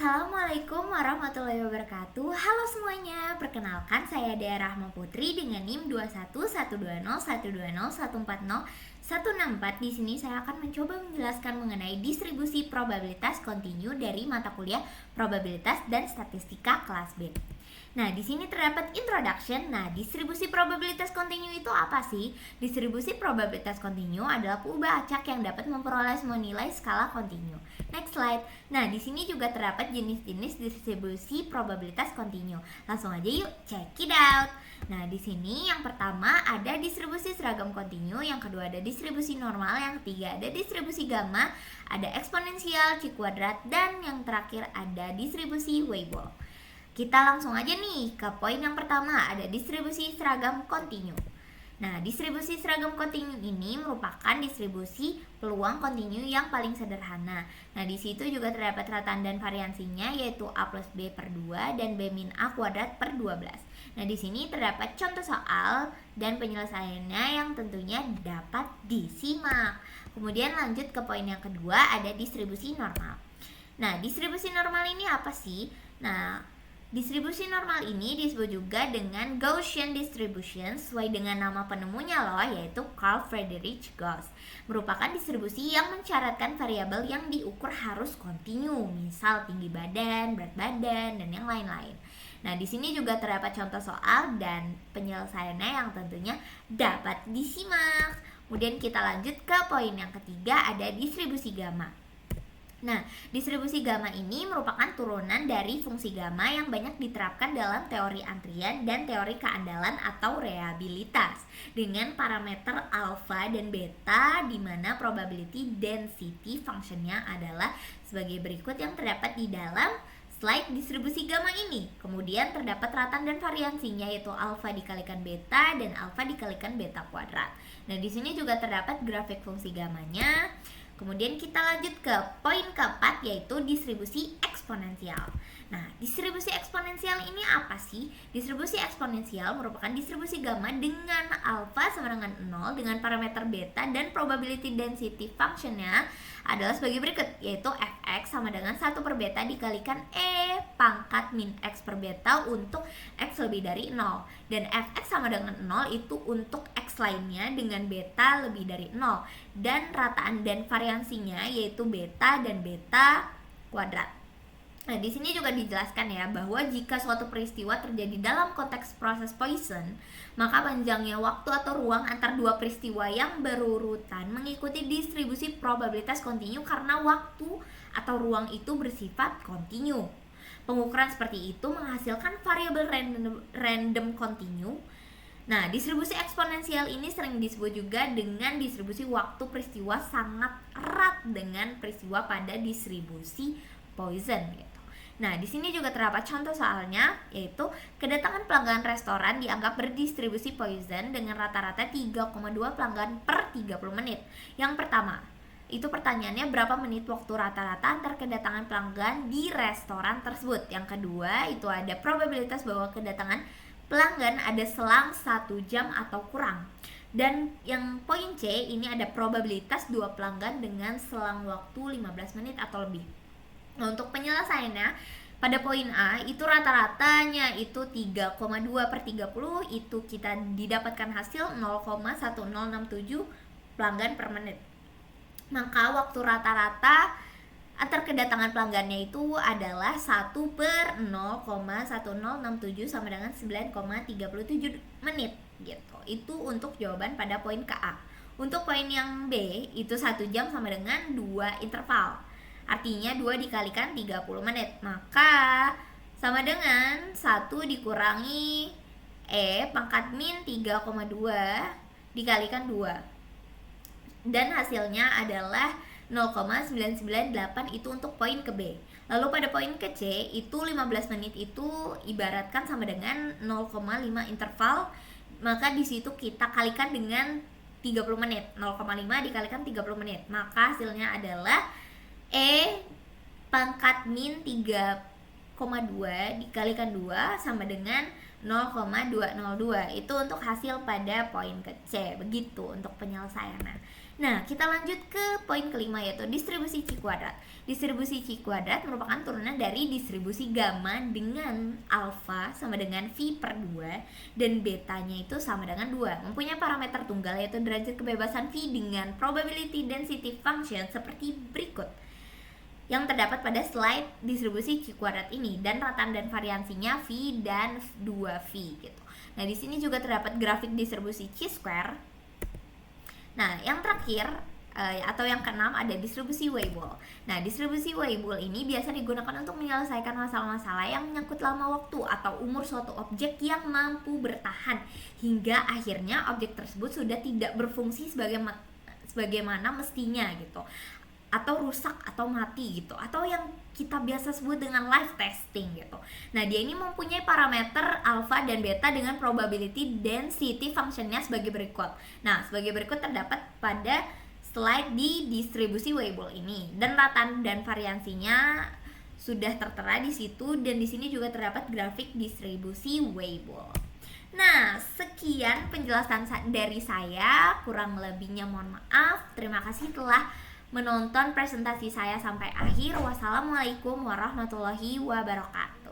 Assalamualaikum warahmatullahi wabarakatuh. Halo semuanya, perkenalkan saya Dea Rahma Putri dengan NIM 2112012014014. Di sini saya akan mencoba menjelaskan mengenai distribusi probabilitas kontinu dari mata kuliah Probabilitas dan Statistika kelas B. Nah, di sini terdapat introduction. Nah, distribusi probabilitas kontinu itu apa sih? Distribusi probabilitas kontinu adalah perubahan acak yang dapat memperoleh semua nilai skala kontinu. Next slide. Nah, di sini juga terdapat jenis-jenis distribusi probabilitas kontinu. Langsung aja yuk check it out. Nah, di sini yang pertama ada distribusi seragam kontinu, yang kedua ada distribusi normal, yang ketiga ada distribusi gamma, ada eksponensial, C kuadrat, dan yang terakhir ada distribusi Weibull. Kita langsung aja nih ke poin yang pertama, ada distribusi seragam kontinu. Nah, distribusi seragam kontinu ini merupakan distribusi peluang kontinu yang paling sederhana. Nah, di situ juga terdapat rataan dan variansinya, yaitu A plus B per 2 dan B min A kuadrat per 12. Nah, di sini terdapat contoh soal dan penyelesaiannya yang tentunya dapat disimak. Kemudian lanjut ke poin yang kedua, ada distribusi normal. Nah, distribusi normal ini apa sih? Nah, distribusi normal ini disebut juga dengan Gaussian distribution sesuai dengan nama penemunya loh, yaitu Carl Friedrich Gauss. Merupakan distribusi yang mensyaratkan variabel yang diukur harus kontinu, misal tinggi badan, berat badan, dan yang lain-lain. Nah, di sini juga terdapat contoh soal dan penyelesaiannya yang tentunya dapat disimak. Kemudian kita lanjut ke poin yang ketiga, ada distribusi gamma. Nah, distribusi gamma ini merupakan turunan dari fungsi gamma yang banyak diterapkan dalam teori antrian dan teori keandalan atau reliabilitas dengan parameter alpha dan beta, di mana probability density functionnya adalah sebagai berikut yang terdapat di dalam slide distribusi gamma ini. Kemudian terdapat rataan dan variansinya, yaitu alfa dikalikan beta dan alfa dikalikan beta kuadrat. Nah, di sini juga terdapat grafik fungsi gammanya. Kemudian kita lanjut ke poin keempat, yaitu distribusi eksponensial. Nah, distribusi eksponensial ini apa sih? Distribusi eksponensial merupakan distribusi gamma dengan alfa sama dengan 0 dengan parameter beta, dan probability density functionnya adalah sebagai berikut, yaitu fx sama dengan 1 per beta dikalikan e pangkat min x per beta untuk x lebih dari 0, dan fx sama dengan 0 itu untuk x lainnya dengan beta lebih dari 0, dan rataan dan variansinya yaitu beta dan beta kuadrat. Nah, di sini juga dijelaskan ya bahwa jika suatu peristiwa terjadi dalam konteks proses Poisson, maka panjangnya waktu atau ruang antar dua peristiwa yang berurutan mengikuti distribusi probabilitas kontinu karena waktu atau ruang itu bersifat kontinu. Pengukuran seperti itu menghasilkan variabel random kontinu. Nah, distribusi eksponensial ini sering disebut juga dengan distribusi waktu peristiwa sangat erat dengan peristiwa pada distribusi Poisson gitu. Nah, di sini juga terdapat contoh soalnya, yaitu kedatangan pelanggan restoran dianggap berdistribusi Poisson dengan rata-rata 3,2 pelanggan per 30 menit. Yang pertama, itu pertanyaannya berapa menit waktu rata-rata antar kedatangan pelanggan di restoran tersebut. Yang kedua, itu ada probabilitas bahwa kedatangan pelanggan ada selang 1 jam atau kurang. Dan yang poin C, ini ada probabilitas 2 pelanggan dengan selang waktu 15 menit atau lebih. Nah, untuk penyelesaiannya, pada poin A itu rata-ratanya itu 3,2 per 30, itu kita didapatkan hasil 0,1067 pelanggan per menit. Maka waktu rata-rata antar kedatangan pelanggannya itu adalah 1 per 0,1067 sama dengan 9,37 menit gitu. Itu untuk jawaban pada poin KA. Untuk poin yang B itu 1 jam sama dengan 2 interval. Artinya 2 dikalikan 30 menit, maka sama dengan 1 dikurangi E pangkat min 3,2 dikalikan 2, dan hasilnya adalah 0,998. Itu untuk poin ke B. Lalu pada poin ke C itu 15 menit itu ibaratkan sama dengan 0,5 interval, maka di situ kita kalikan dengan 30 menit. 0,5 dikalikan 30 menit, maka hasilnya adalah E pangkat min 3,2 dikalikan 2 sama dengan 0,202. Itu untuk hasil pada poin ke C. Begitu untuk penyelesaiannya. Nah, kita lanjut ke poin kelima, yaitu distribusi C kuadrat. Distribusi C kuadrat merupakan turunan dari distribusi gamma dengan alfa sama dengan V per 2 dan betanya itu sama dengan 2. Mempunyai parameter tunggal yaitu derajat kebebasan V dengan probability density function seperti berikut yang terdapat pada slide distribusi C kuadrat ini, dan rataan dan variansinya V dan 2V gitu. Nah, di sini juga terdapat grafik distribusi C square. Nah, yang terakhir atau yang keenam ada distribusi Weibull. Nah, distribusi Weibull ini biasa digunakan untuk menyelesaikan masalah-masalah yang menyangkut lama waktu atau umur suatu objek yang mampu bertahan hingga akhirnya objek tersebut sudah tidak berfungsi sebagaimana mestinya gitu, atau rusak atau mati gitu, atau yang kita biasa sebut dengan live testing gitu. Nah, dia ini mempunyai parameter alpha dan beta dengan probability density functionnya sebagai berikut. Nah, sebagai berikut terdapat pada slide di distribusi Weibull ini, dan rataan dan variansinya sudah tertera di situ, dan di sini juga terdapat grafik distribusi Weibull. Nah, sekian penjelasan dari saya, kurang lebihnya mohon maaf. Terima kasih telah menonton presentasi saya sampai akhir. Wassalamualaikum warahmatullahi wabarakatuh.